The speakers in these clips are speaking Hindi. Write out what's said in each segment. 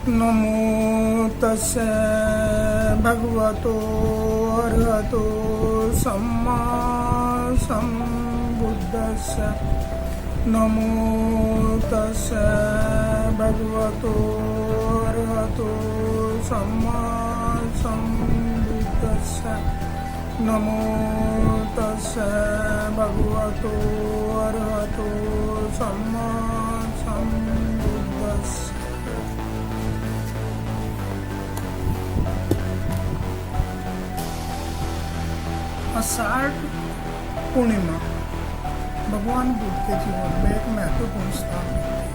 नमो तस्से भगवतो अरहतो सम्मा सम्बुद्धस्से नमो तस्से भगवतो अरहतो सम्मा सम्बुद्धस्से नमो तस्से भगवतो अरहतो सम्मा सम्बुद्धस्से। आषाढ़ पूर्णिमा भगवान बुद्ध के जीवन में एक महत्वपूर्ण स्थान रखती है।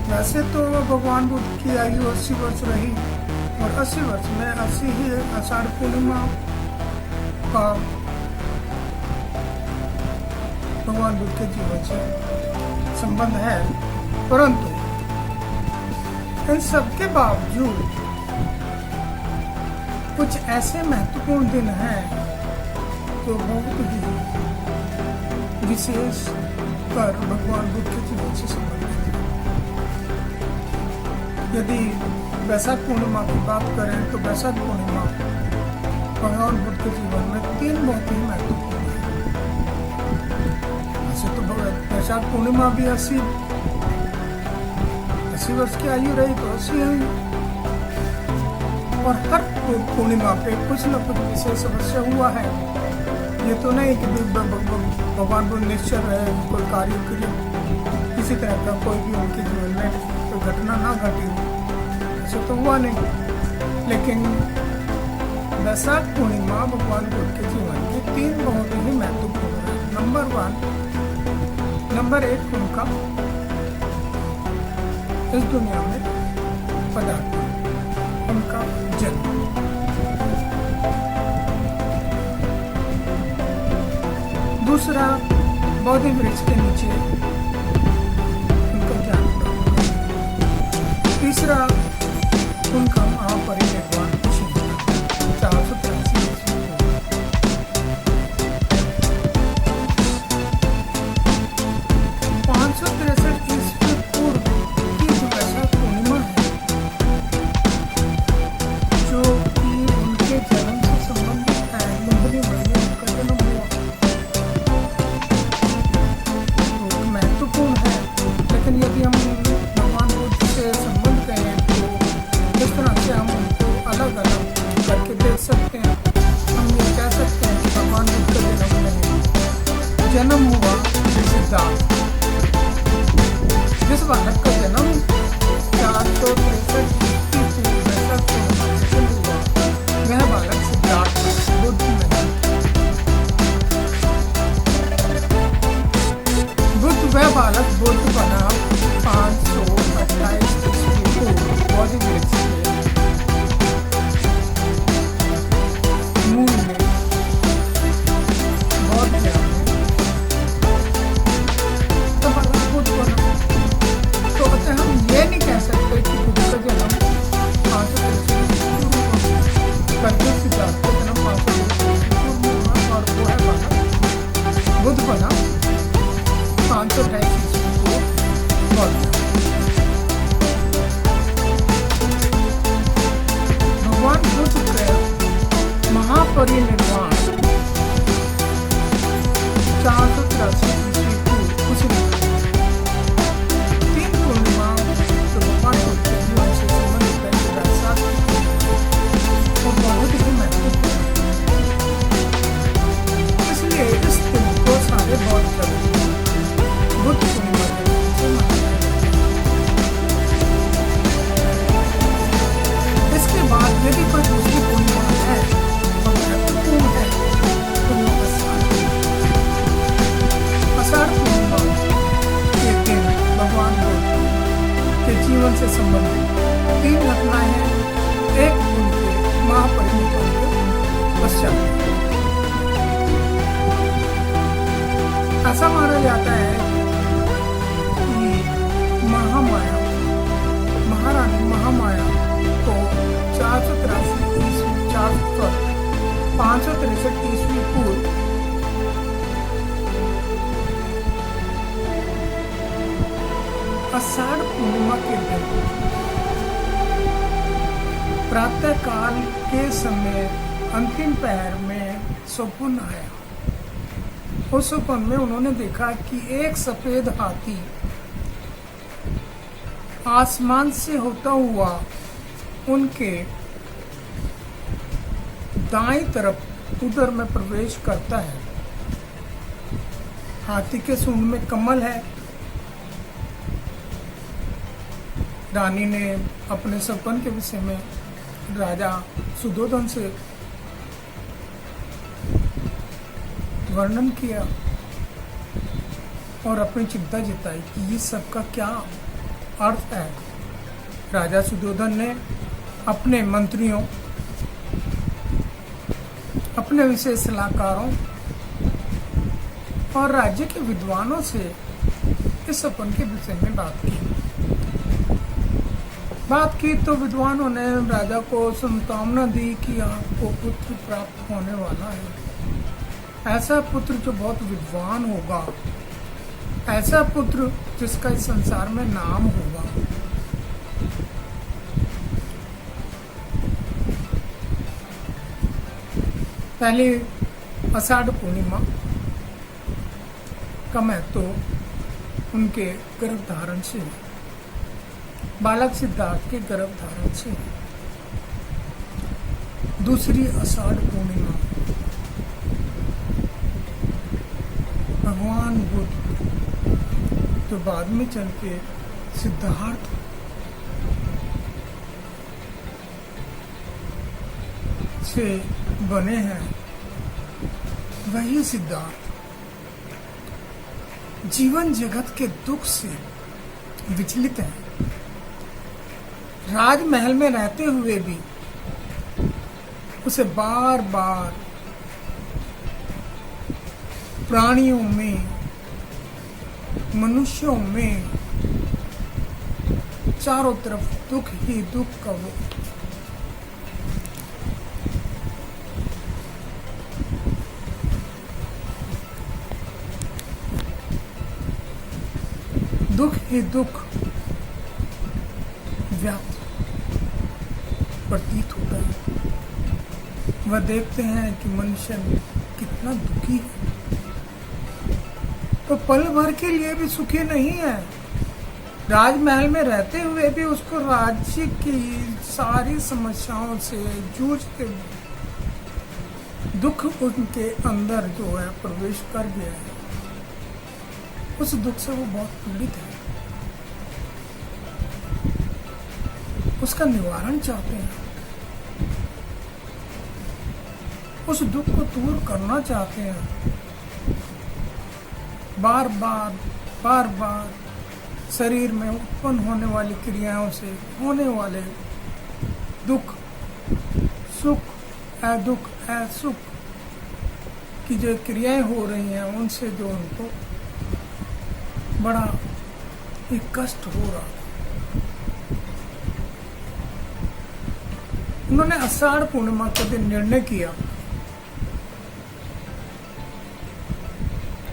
वैसे तो भगवान बुद्ध की आयु 80 वर्ष रही और 80 वर्ष में 80 ही आषाढ़ पूर्णिमा का भगवान बुद्ध के जीवन से संबंध है, परंतु इन सबके बावजूद कुछ ऐसे महत्वपूर्ण दिन हैं जो बहुत ही विशेष कर भगवान बुद्ध के जीवन से संबंधित है। यदि वैशाख पूर्णिमा की बात करें तो वैशाख पूर्णिमा भगवान बुद्ध के जीवन में 3 बहुत ही महत्वपूर्ण है। ऐसे तो वैशाख पूर्णिमा भी 80 वर्ष की आयु रही तो 80 आई, और हर पूर्णिमा पे कुछ न कुछ विशेष अवश्य हुआ है। ये तो नहीं कि भगवान बुद्ध निश्चल है, कोई कार्य के लिए किसी तरह का कोई भी उनके जीवन में कोई घटना ना घटी, ऐसा तो हुआ नहीं। लेकिन वैशाख पूर्णिमा भगवान बुद्ध के जीवन के 3 बहुत ही महत्वपूर्ण है। नंबर 1 उनका इस दुनिया में पदार्पण, उनका जन्म। दूसरा, बोधि वृक्ष के नीचे उनका ज्ञान। तीसरा, उनका महापरिनिर्वाण 483 563 ईस्वी पूर्व की जो वैशाख पूर्णिमा है, जो कि उनके जन्म से संबंधित है। मुंबई में उनका जन्म हुआ तो महत्वपूर्ण है। लेकिन यदि हम भगवान बुद्ध से संबंध करें तो इस तरह से हम उनको अलग अलग करके देख सकते हैं। हम ये कह सकते हैं कि भगवान बुद्ध का जन्म नहीं, जन्म हुआ सिद्धार्थ। जिस बालक का जन्म 463 ईस्वी वैशाख पूर्णिमा से हुआ, वह बालक सिद्धार्थ बुद्ध नहीं। बुद्ध वह बालक बुद्ध बना 528 ईस्वी पूर्व बोधि वृक्ष के मूल में बौद्ध धर्म में तो बालक बुद्ध बना। तो हम ये नहीं कह सकते कि बुद्ध का जन्म 563 करके सिद्धार्थ का जन्म 563 और वो है बालक बुद्ध बना 528 ईस्वी को बौद्ध। भगवान बुद्ध के महापरिनिर्वाण 483 ईस्वी को कुछ नहीं। 3 पूर्णिमा जो भगवान बुद्ध के जीवन से संबंधित है, वैशाख वो बहुत ही महत्वपूर्ण है। इसलिए इस दिन को सारे बौद्ध धर्म बुद्ध पूर्णिमा के नाम से मनाते हैं। इसके बाद यदि कोई दूसरी पूर्णिमा है तो महत्वपूर्ण है तो वो आषाढ़ पूर्णिमा के दिन भगवान बुद्ध के जीवन से संबंधित 3 घटनाएं हैं। एक उनके महापरिनिर्वाण के पश्चात। ऐसा माना जाता है कि महारानी महामाया को 563 ईस्वी पूर्व आषाढ़ पूर्णिमा के दिन प्रातः काल के समय अंतिम पहर में स्वप्न आया। उस स्वप्न में उन्होंने देखा कि एक सफेद हाथी आसमान से होता हुआ उनके दाईं तरफ उधर में प्रवेश करता है। हाथी के सूंड में कमल है। रानी ने अपने सपन के विषय में राजा सुधोधन से वर्णन किया और अपनी चिंता जताई कि ये सब का क्या अर्थ है। राजा सुधोधन ने अपने मंत्रियों, अपने विशेष सलाहकारों और राज्य के विद्वानों से इस सपन के विषय में बात की तो विद्वानों ने राजा को संतावना दी कि आपको पुत्र प्राप्त होने वाला है। ऐसा पुत्र जो बहुत विद्वान होगा, ऐसा पुत्र जिसका इस संसार में नाम होगा। पहली आषाढ़ पूर्णिमा का महत्व उनके गर्भधारण से, बालक सिद्धार्थ के गर्भधारण से। दूसरी आषाढ़ पूर्णिमा भगवान बुद्ध जो बाद में चल के सिद्धार्थ से बने हैं, वही सिद्धार्थ जीवन जगत के दुख से विचलित है। राजमहल में रहते हुए भी उसे बार बार प्राणियों में, मनुष्यों में चारों तरफ दुख ही दुख का वो दुख ही दुख व्याप्त प्रतीत होता है। वह देखते हैं कि मनुष्य कितना दुखी है, तो पल भर के लिए भी सुखी नहीं है। राजमहल में रहते हुए भी उसको राज्य की सारी समस्याओं से जूझ के दुख उनके अंदर जो है प्रवेश कर गया है। उस दुख से वो बहुत पीड़ित है, उसका निवारण चाहते हैं, उस दुख को दूर करना चाहते हैं। बार बार शरीर में उत्पन्न होने वाली क्रियाओं से होने वाले दुख, सुख दुख सुख की जो क्रियाएं हो रही हैं, उनसे जो उनको बड़ा एक कष्ट हो रहा है। उन्होंने आषाढ़ पूर्णिमा के दिन निर्णय किया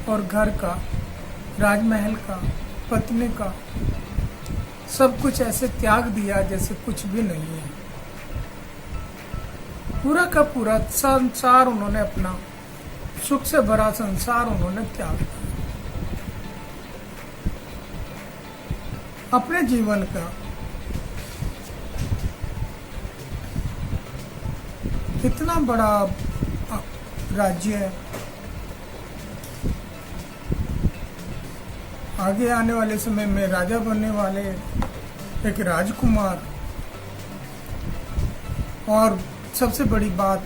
और घर का, राजमहल का, पत्नी का सब कुछ ऐसे त्याग दिया जैसे कुछ भी नहीं है। पूरा का पूरा संसार उन्होंने, अपना सुख से भरा संसार उन्होंने त्याग दिया। अपने जीवन का इतना बड़ा राज्य है, आगे आने वाले समय में राजा बनने वाले एक राजकुमार, और सबसे बड़ी बात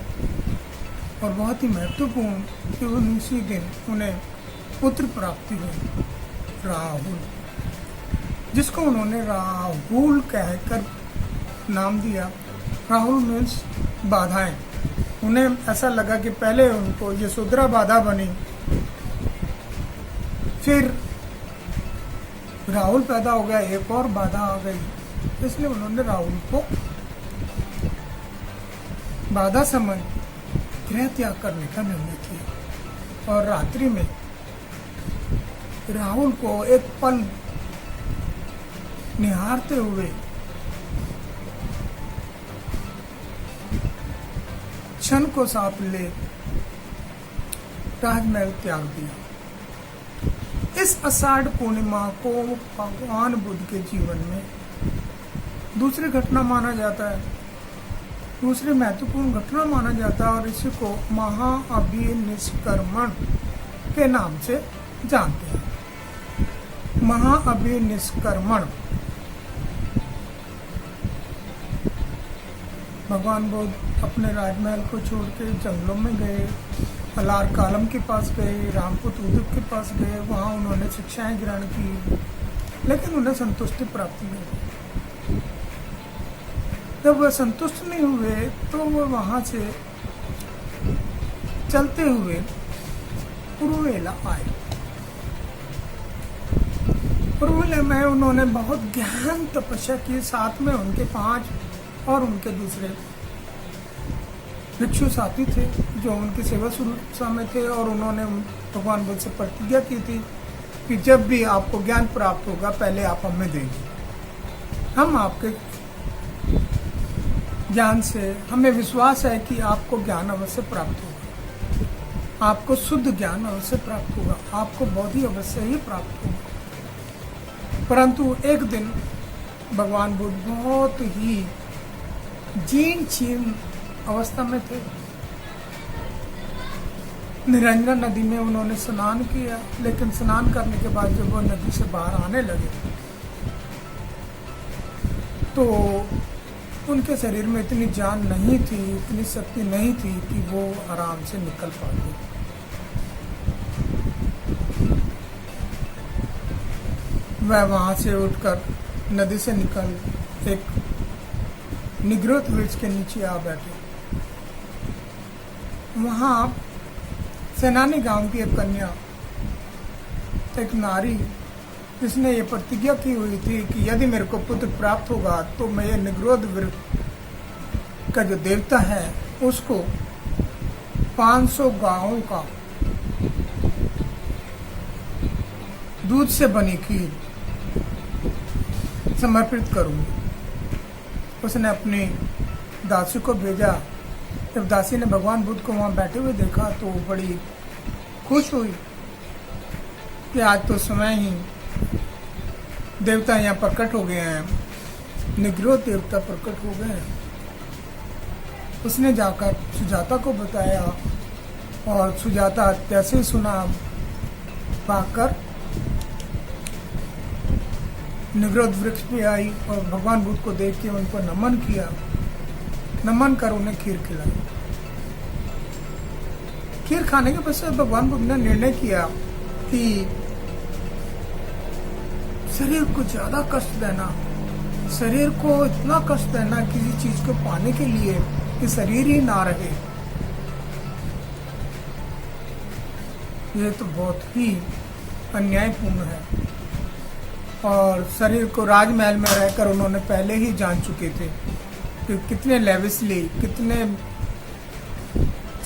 और बहुत ही महत्वपूर्ण कि उसी दिन उन्हें पुत्र प्राप्ति हुई, राहुल, जिसको उन्होंने राहुल कहकर नाम दिया। राहुल मीन्स बाधाएं। उन्हें ऐसा लगा कि पहले उनको यशोधरा बाधा बनी, फिर राहुल पैदा हो गया, एक और बाधा आ गई, इसलिए उन्होंने राहुल को बाधा समझ गृह त्याग करने का निर्णय किया। और रात्रि में राहुल को एक पल निहारते हुए क्षण को साथ ले राजमहल त्याग दिया। इस आषाढ़ पूर्णिमा को भगवान बुद्ध के जीवन में दूसरी घटना माना जाता है, दूसरी महत्वपूर्ण घटना माना जाता है और इसी को महाअभिनिष्क्रमण के नाम से जानते हैं। महाअभिनिष्क्रमण भगवान बुद्ध अपने राजमहल को छोड़ के जंगलों में गए, अलार कालम के पास गए, रामपुत्र उद्योग के पास गए, वहाँ उन्होंने शिक्षाएं ग्रहण की, लेकिन उन्हें संतुष्टि प्राप्त नहीं हुई। जब वह संतुष्ट नहीं हुए तो वह वहाँ से चलते हुए पुरुवेला आए। पुरुवेला में उन्होंने बहुत गहन तपस्या की, साथ में उनके 5 और उनके दूसरे भिक्षु साथी थे जो उनकी सेवा शुश्रूषा में थे, और उन्होंने भगवान बुद्ध से प्रतिज्ञा की थी कि जब भी आपको ज्ञान प्राप्त होगा पहले आप हमें देंगे। हम आपके ज्ञान से, हमें विश्वास है कि आपको ज्ञान अवश्य प्राप्त होगा, आपको शुद्ध ज्ञान अवश्य प्राप्त होगा, आपको बोधि अवश्य ही प्राप्त होगा। परंतु एक दिन भगवान बुद्ध बहुत ही जीर्ण शीर्ण अवस्था में थे। निरंजना नदी में उन्होंने स्नान किया, लेकिन स्नान करने के बाद जब वो नदी से बाहर आने लगे तो उनके शरीर में इतनी जान नहीं थी, इतनी शक्ति नहीं थी कि वो आराम से निकल पाते। वह वहां से उठकर नदी से निकल एक निग्रोध वृक्ष के नीचे आ बैठे। वहां सेनानी गांव की एक कन्या, एक नारी, जिसने ये प्रतिज्ञा की हुई थी कि यदि मेरे को पुत्र प्राप्त होगा तो मैं ये निग्रोध वृक्ष का जो देवता है उसको 500 गायों का दूध से बनी खीर समर्पित करूंगी। उसने अपनी दासी को भेजा। जब दासी ने भगवान बुद्ध को वहां बैठे हुए देखा तो वो बड़ी खुश हुई कि आज तो समय ही देवता यहाँ प्रकट हो गए हैं, निग्रोध देवता प्रकट हो गए हैं। उसने जाकर सुजाता को बताया और सुजाता जैसे ही सुना पाकर निग्रोध वृक्ष पे आई और भगवान बुद्ध को देख के उनको नमन किया, नमन कर उन्हें खीर खिलाई। खीर खाने के पश्चात भगवान बुद्ध ने निर्णय किया कि शरीर को ज्यादा कष्ट देना, शरीर को इतना कष्ट देना किसी चीज को पाने के लिए कि शरीर ही ना रहे, ये तो बहुत ही अन्यायपूर्ण है। और शरीर को राजमहल में रहकर उन्होंने पहले ही जान चुके थे कि कितने लेविसली, कितने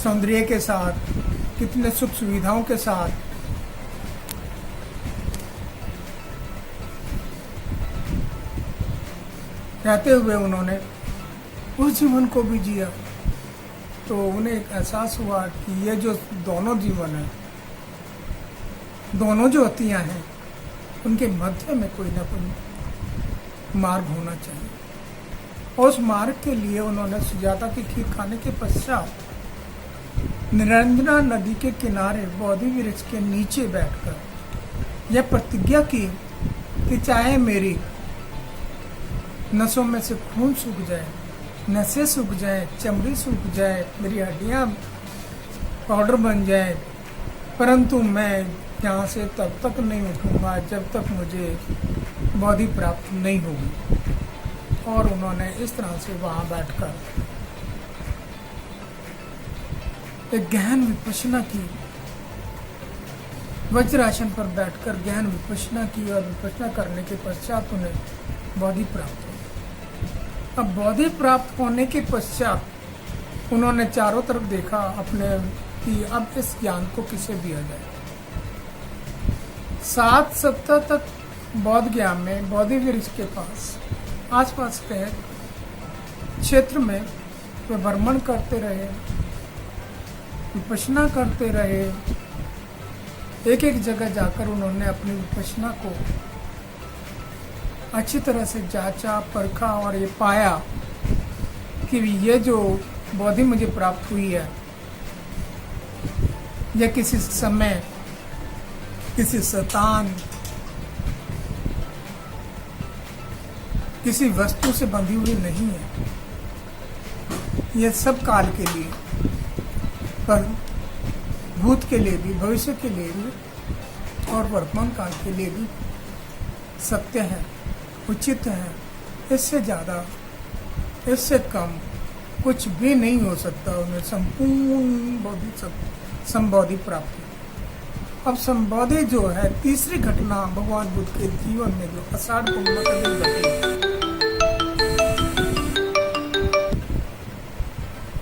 सौंदर्य के साथ, कितने सुख सुविधाओं के साथ रहते हुए उन्होंने उस जीवन को भी जिया। तो उन्हें एक एहसास हुआ कि ये जो दोनों जीवन है, दोनों जो अतियां हैं, उनके मध्य में कोई ना कोई मार्ग होना चाहिए। और उस मार्ग के लिए उन्होंने सुजाता की खीर खाने के पश्चात निरंजना नदी के किनारे बोधि वृक्ष के नीचे बैठकर यह प्रतिज्ञा की कि चाहे मेरी नसों में से खून सूख जाए, नसें सूख जाए, चमड़ी सूख जाए, मेरी हड्डियां पाउडर बन जाए, परंतु मैं यहाँ से तब तक नहीं उठूंगा जब तक मुझे बोधि प्राप्त नहीं होगी। और उन्होंने इस तरह से वहां बैठकर एक गहन विपश्यना की, वज्रासन पर बैठकर गहन विपश्यना की, और विपश्यना करने के पश्चात उन्हें बोधि प्राप्त हो। अब बोधि प्राप्त होने के पश्चात उन्होंने चारों तरफ देखा अपने कि अब इस ज्ञान को किसे दिया जाए। 7 सप्ताह तक बौद्ध गया में बोधि वृक्ष के पास आसपास के क्षेत्र में वे भ्रमण करते रहे, विपश्यना करते रहे। एक एक जगह जाकर उन्होंने अपनी विपश्यना को अच्छी तरह से जांचा, परखा और ये पाया कि ये जो बोधि मुझे प्राप्त हुई है, यह किसी समय, किसी शैतान, किसी वस्तु से बंधी हुई नहीं है। यह सब काल के लिए, पर भूत के लिए भी, भविष्य के लिए भी और वर्तमान काल के लिए भी सत्य है, उचित है। इससे ज़्यादा, इससे कम कुछ भी नहीं हो सकता। उन्हें संपूर्ण संबोधि प्राप्त हुई। अब संबोधि जो है, तीसरी घटना भगवान बुद्ध के जीवन में जो आषाढ़ पूर्णिमा का दिन घटी,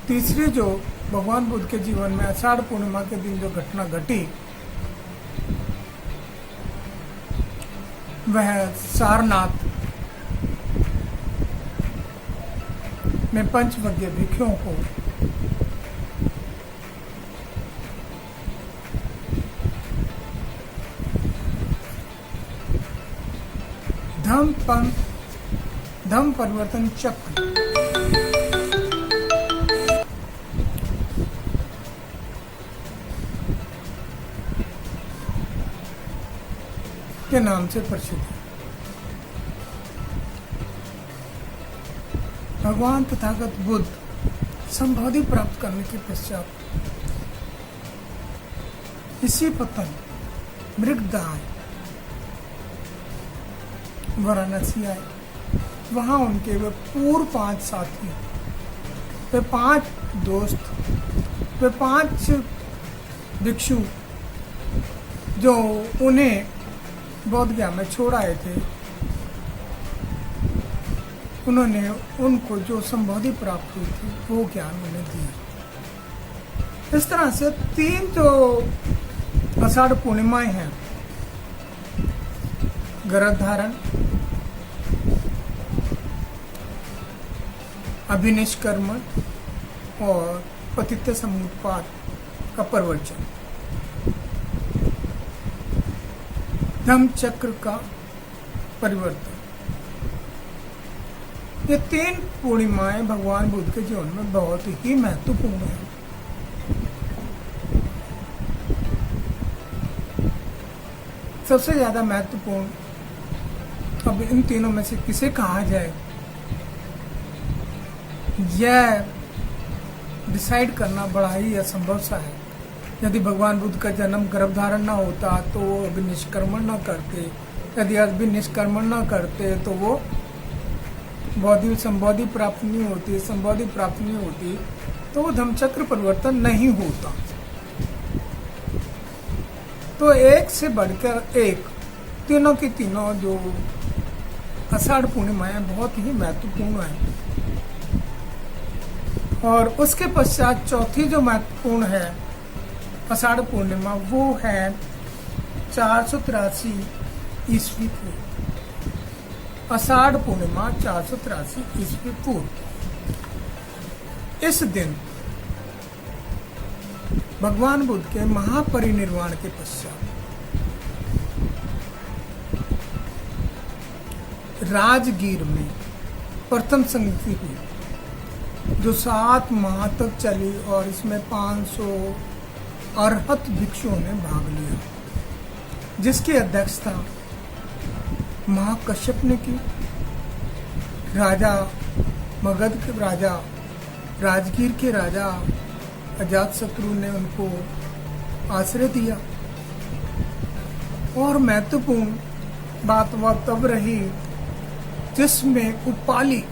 तीसरी जो भगवान बुद्ध के जीवन में आषाढ़ पूर्णिमा के दिन जो घटना घटी, वह सारनाथ में पंचवर्गीय भिक्षुओं को धम्म परिवर्तन चक्र के नाम से प्रसिद्ध है। भगवान तथागत बुद्ध संबोधि प्राप्त करने के पश्चात इसी पतन मृगदाय वाराणसी आए। वहां उनके वे पूर्व 5 साथी, वे 5 दोस्त, वे 5 भिक्षु जो उन्हें बौद्ध गया में छोड़ आए थे, उन्होंने उनको जो संबोधि प्राप्त हुई थी वो ज्ञान उन्हें दिया। इस तरह से 3 जो आषाढ़ पूर्णिमाएं हैं, गर्भधारण, अभिनिष्कर्मण और पतित्व समुत्पाद का प्रवचन, धम्म चक्र का परिवर्तन, ये 3 पूर्णिमाएं भगवान बुद्ध के जीवन में बहुत ही महत्वपूर्ण है। सबसे ज्यादा महत्वपूर्ण अब इन तीनों में से किसे कहा जाए, यह डिसाइड करना बड़ा ही असंभव सा है। यदि भगवान बुद्ध का जन्म गर्भधारण न होता तो वो अभिनिष्कर्मण न करते, यदि अभिनिष्कर्मण न करते तो वो संबोधि प्राप्त नहीं होती, संबोधि प्राप्त नहीं होती तो वो धम्मचक्र परिवर्तन नहीं होता। तो एक से बढ़कर एक, तीनों की तीनों जो आषाढ़ पूर्णिमाएं बहुत ही महत्वपूर्ण है। और उसके पश्चात चौथी जो महत्वपूर्ण है आषाढ़ पूर्णिमा, वो है 483 ईस्वी पूर्व। आषाढ़ पूर्णिमा 483 ईस्वी पूर्व। इस दिन भगवान बुद्ध के महापरिनिर्वाण के पश्चात राजगीर में प्रथम संगति हुई, जो 7 माह तक चली और इसमें 500 अरहत भिक्षुओं ने भाग लिया, जिसकी अध्यक्षता महाकश्यप ने की। राजा मगध के राजा, राजगीर के राजा अजातशत्रु ने उनको आश्रय दिया। और महत्वपूर्ण बात वह तब रही जिसमें उपाली,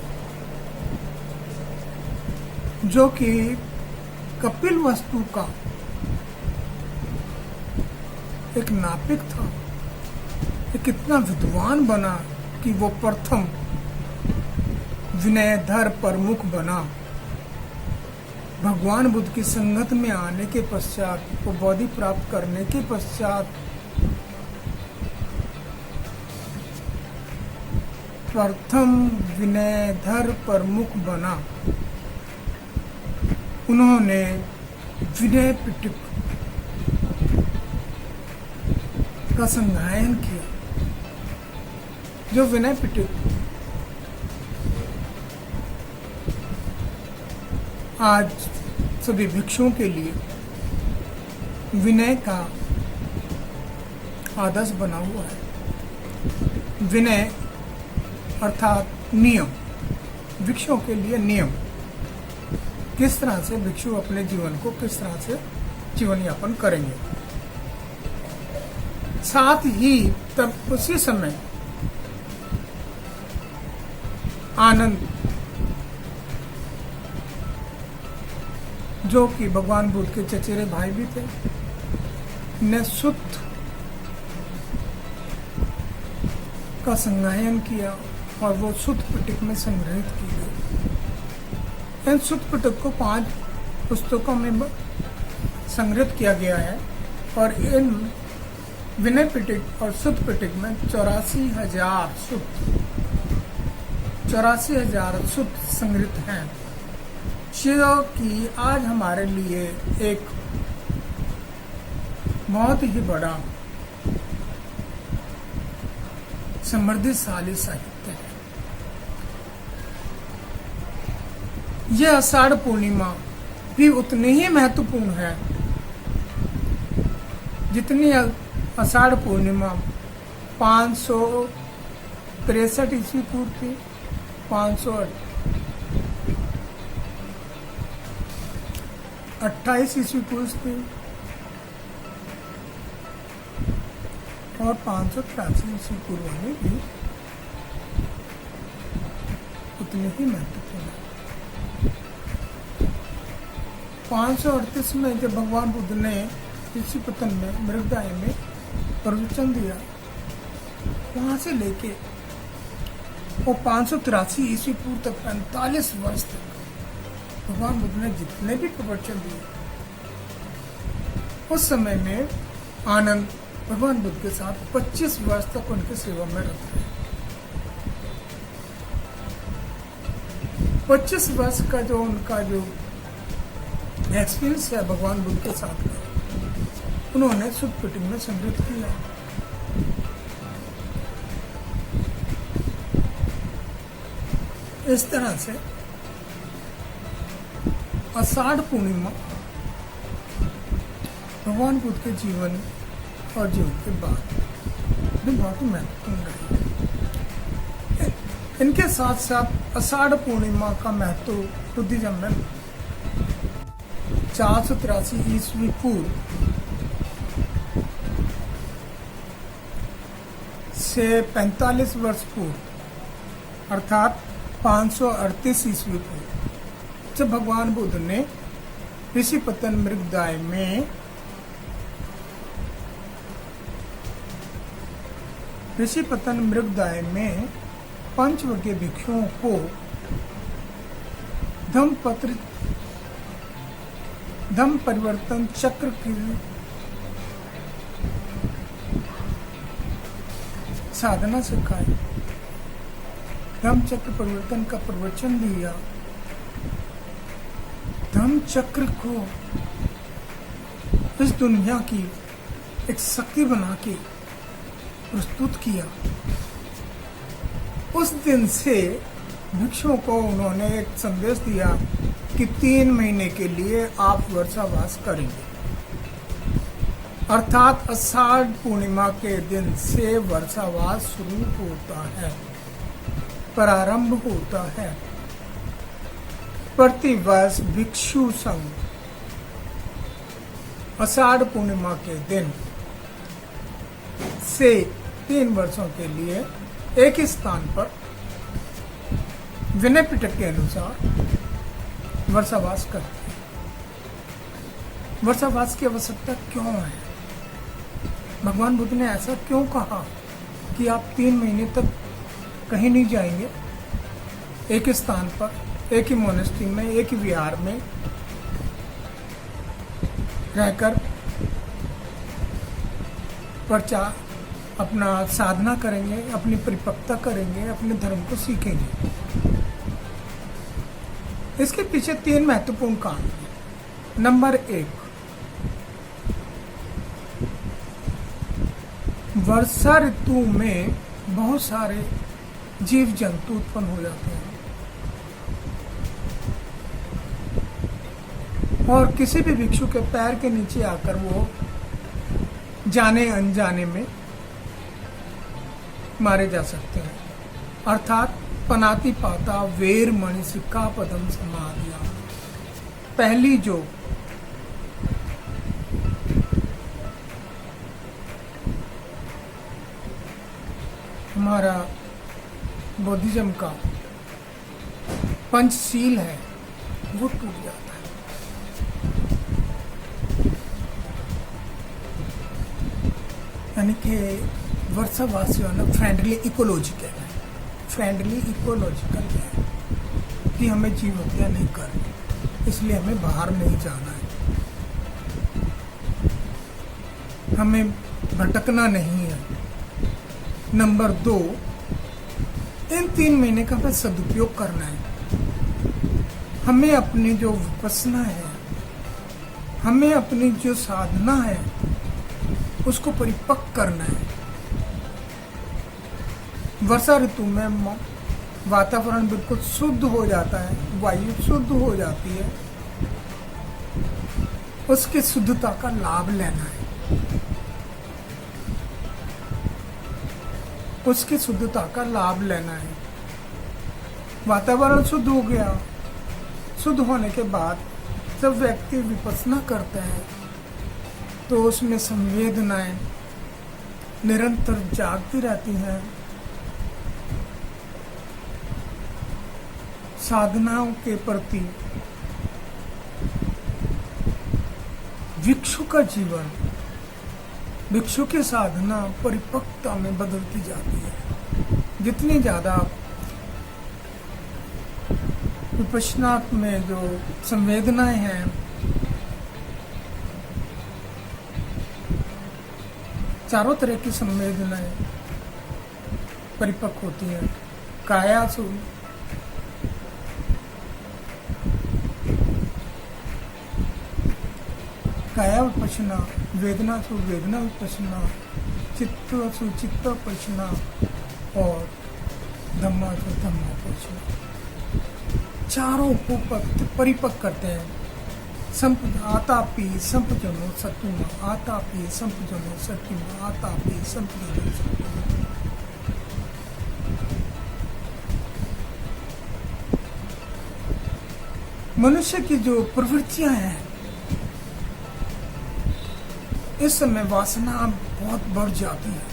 जो कि कपिल वस्तु का एक नापिक था, एक इतना विद्वान बना कि वो प्रथम विनयधर प्रमुख बना। भगवान बुद्ध की संगत में आने के पश्चात, वो बोधि प्राप्त करने के पश्चात प्रथम विनयधर प्रमुख बना। उन्होंने विनय पिटक का संज्ञान किया। जो विनय पिटक आज सभी भिक्षुओं के लिए विनय का आदर्श बना हुआ है। विनय अर्थात नियम, भिक्षुओं के लिए नियम, किस तरह से भिक्षु अपने जीवन को किस तरह से जीवन यापन करेंगे। साथ ही तब उसी समय आनंद, जो कि भगवान बुद्ध के चचेरे भाई भी थे, ने सुत का संज्ञान किया और वो सुत पिटक में संग्रहित की गई। इन सुत पिटक को 5 पुस्तकों में संग्रहित किया गया है और इन विनय पिटक और सुत पिटक में 84,000 सुत संग्रहित हैं, जो कि आज हमारे लिए एक बहुत ही बड़ा समृद्धिशाली साहित्य है। यह आषाढ़ पूर्णिमा भी उतनी ही महत्वपूर्ण है जितनी आषाढ़ पूर्णिमा 563 ईस्वी पूर्व थी, 528 ईस्वी पूर्व थी और 583 ईस्वी पूर्व में भी उतनी ही महत्वपूर्ण है। 538 में जब भगवान बुद्ध ने ऋषिपतन में मृगदाय में प्रवचन दिया, वहां से लेके वो 583 ईस्वी पूर्व तक 45 वर्ष तक भगवान बुद्ध ने जितने भी प्रवचन दिए, उस समय में आनंद भगवान बुद्ध के साथ 25 वर्ष तक उनकी सेवा में रहे। 25 वर्ष का जो उनका जो एक्सपीरियंस है भगवान बुद्ध के साथ का, उन्होंने सुत पिटक में संग्रहित किया। इस तरह से आषाढ़ पूर्णिमा भगवान बुद्ध के जीवन और जीवन के बाद भी बहुत महत्वपूर्ण रही। इनके साथ साथ आषाढ़ पूर्णिमा का महत्व बुद्धिज्म में 483 ईस्वी पूर्व से 45 वर्ष पूर्व अर्थात 538 ईस्वी पूर्व जब भगवान बुद्ध ने ऋषिपतन मृगदाय में पंचवर्गीय भिक्षुओं को धम्म परिवर्तन चक्र की साधना सिखाई, धम्म चक्र परिवर्तन का प्रवचन दिया, धम्म चक्र को इस दुनिया की एक शक्ति बना के प्रस्तुत किया। उस दिन से भिक्षुओं को उन्होंने एक संदेश दिया कि 3 महीने के लिए आप वर्षावास करेंगे, अर्थात आषाढ़ पूर्णिमा के दिन से वर्षावास शुरू होता है, प्रारंभ होता है। प्रतिवर्ष भिक्षु संघ आषाढ़ पूर्णिमा के दिन से 3 वर्षों के लिए एक ही स्थान पर विनय पिटक के अनुसार वर्षावास करते हैं। वर्षावास की आवश्यकता क्यों है? भगवान बुद्ध ने ऐसा क्यों कहा कि आप 3 महीने तक कहीं नहीं जाएंगे, एक ही स्थान पर, एक ही मोनेस्ट्री में, एक ही विहार में रहकर अपना साधना करेंगे, अपनी परिपक्वता करेंगे, अपने धर्म को सीखेंगे। इसके पीछे 3 महत्वपूर्ण कारण हैं। नंबर 1, वर्षा ऋतु में बहुत सारे जीव जंतु उत्पन्न हो जाते हैं और किसी भी भिक्षु के पैर के नीचे आकर वो जाने अनजाने में मारे जा सकते हैं। अर्थात पनाति पाता वेर मणि सिक्का पदम समाधिया। पहली जो हमारा बुद्धिज्म का पंचशील है वो टूट जाता है। यानी कि वर्षावासियों ने फ्रेंडली इकोलॉजिकल है कि हमें जीव हत्या नहीं करनी, इसलिए हमें बाहर नहीं जाना है, हमें भटकना नहीं है। नंबर 2, इन 3 महीने का हमें सदुपयोग करना है। हमें अपनी जो विपස්සना है, हमें अपनी जो साधना है उसको परिपक्व करना है। वर्षा ऋतु में वातावरण बिल्कुल शुद्ध हो जाता है, वायु शुद्ध हो जाती है, उसकी शुद्धता का लाभ लेना है। उसकी शुद्धता का लाभ लेना है। वातावरण शुद्ध हो गया, शुद्ध होने के बाद जब व्यक्ति विपස්සना करता है तो उसमें संवेदनाएं निरंतर जागती रहती हैं। साधनाओं के प्रति भिक्षु का जीवन, भिक्षु की साधना परिपक्वता में बदलती जाती है। जितनी ज्यादा विपश्यना में जो संवेदनाएं हैं, चारों तरह की संवेदनाएं परिपक्व होती हैं। कायासु काया विपश्यना, वेदना सु वेदना विपश्यना, चित्त सु चित्त विपश्यना और धम्मा सु धम्मा विपश्यना, चारों को परिपक्व करते हैं। आतापि संपजनो सत्युमा, आतापि संपजनो सत्युमा, आतापि संपजनो सत्युमा। मनुष्य की जो प्रवृत्तियां हैं, इस समय वासना बहुत बढ़ जाती है,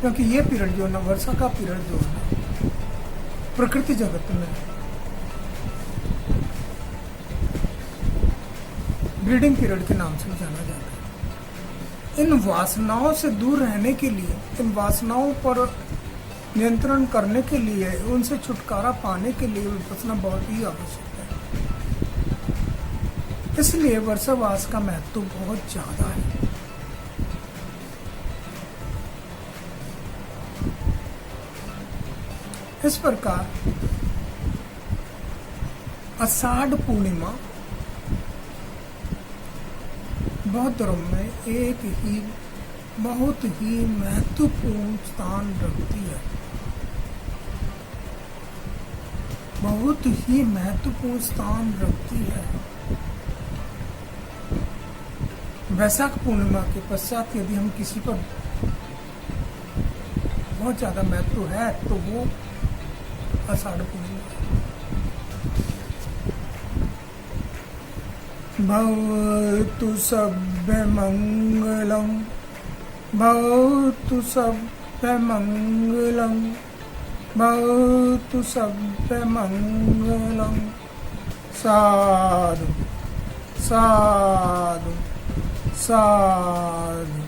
क्योंकि ये पीरियड जो है ना, वर्षा का पीरियड जो है प्रकृति जगत में ब्रीडिंग पीरियड के नाम से जाना जाता है। इन वासनाओं से दूर रहने के लिए, इन वासनाओं पर नियंत्रण करने के लिए, उनसे छुटकारा पाने के लिए विपස්සना बहुत ही आवश्यक है। इसलिए वर्षावास का महत्व बहुत ज्यादा है। इस प्रकार आषाढ़ पूर्णिमा बौद्ध धर्म में एक ही बहुत ही महत्वपूर्ण स्थान रखती है। बहुत ही महत्वपूर्ण स्थान रखती है। वैशाख पूर्णिमा के पश्चात यदि हम किसी पर बहुत ज्यादा महत्व है तो वो आषाढ़ पूर्णिमा। भवतु सभ्य मंगलम, भवतु सभ्य मंगलम, भवतु सभ्य मंगलम। साधु साधु साधु।